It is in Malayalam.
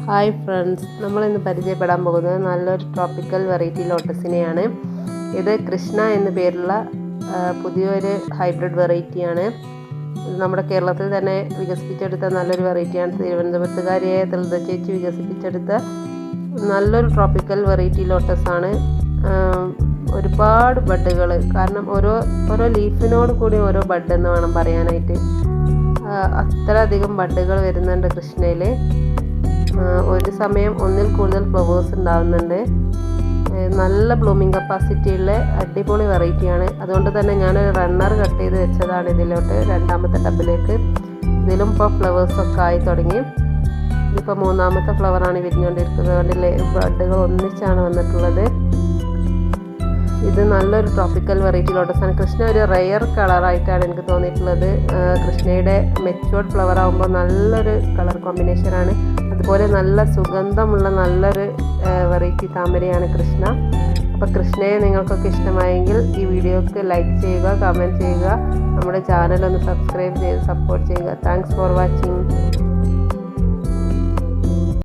ഹായ് ഫ്രണ്ട്സ്, നമ്മളിന്ന് പരിചയപ്പെടാൻ പോകുന്നത് നല്ലൊരു ട്രോപ്പിക്കൽ വെറൈറ്റി ലോട്ടസിനെയാണ്. ഇത് കൃഷ്ണ എന്ന പേരുള്ള പുതിയൊരു ഹൈബ്രിഡ് വെറൈറ്റിയാണ്. ഇത് നമ്മുടെ കേരളത്തിൽ തന്നെ വികസിപ്പിച്ചെടുത്ത നല്ലൊരു വെറൈറ്റിയാണ്. തിരുവനന്തപുരത്തുകാരിയായ തൃത ചേച്ചി വികസിപ്പിച്ചെടുത്ത നല്ലൊരു ട്രോപ്പിക്കൽ വെറൈറ്റി ലോട്ടസാണ്. ഒരുപാട് ബഡ്ഡുകൾ, കാരണം ഓരോ ലീഫിനോട് കൂടി ഓരോ ബഡ് എന്ന് വേണം പറയാനായിട്ട്. അത്രയധികം ബഡ്ഡുകൾ വരുന്നുണ്ട് കൃഷ്ണയിൽ. ഒരു സമയം ഒന്നിൽ കൂടുതൽ ഫ്ലവേഴ്സ് ഉണ്ടാകുന്നുണ്ട്. നല്ല ബ്ലൂമിങ് കപ്പാസിറ്റി ഉള്ള അടിപൊളി വെറൈറ്റിയാണ്. അതുകൊണ്ട് തന്നെ ഞാനൊരു റണ്ണർ കട്ട് ചെയ്ത് വെച്ചതാണ് ഇതിലോട്ട്, രണ്ടാമത്തെ ടബിലേക്ക്. ഇതിലും ഇപ്പോൾ ഫ്ലവേഴ്സൊക്കെ ആയി തുടങ്ങി. ഇതിപ്പോൾ മൂന്നാമത്തെ ഫ്ലവറാണ് വിരിഞ്ഞുകൊണ്ടിരിക്കുന്നത്. അതുകൊണ്ട് ബഡ്ഡുകൾ ഒന്നിച്ചാണ് വന്നിട്ടുള്ളത്. ഇത് നല്ലൊരു ട്രോപ്പിക്കൽ വെറൈറ്റി ലോട്ടസാണ്. കൃഷ്ണ ഒരു റെയർ കളറായിട്ടാണ് എനിക്ക് തോന്നിയിട്ടുള്ളത്. കൃഷ്ണയുടെ മെച്യൂർഡ് ഫ്ലവർ ആകുമ്പോൾ നല്ലൊരു കളർ കോമ്പിനേഷനാണ്. അതുപോലെ നല്ല സുഗന്ധമുള്ള നല്ലൊരു വെറൈറ്റി താമരയാണ് കൃഷ്ണ. അപ്പോൾ കൃഷ്ണയെ നിങ്ങൾക്കൊക്കെ ഇഷ്ടമായെങ്കിൽ ഈ വീഡിയോക്ക് ലൈക്ക് ചെയ്യുക, കമൻറ്റ് ചെയ്യുക, നമ്മുടെ ചാനൽ ഒന്ന് സബ്സ്ക്രൈബ് ചെയ്ത് സപ്പോർട്ട് ചെയ്യുക. Thanks for watching.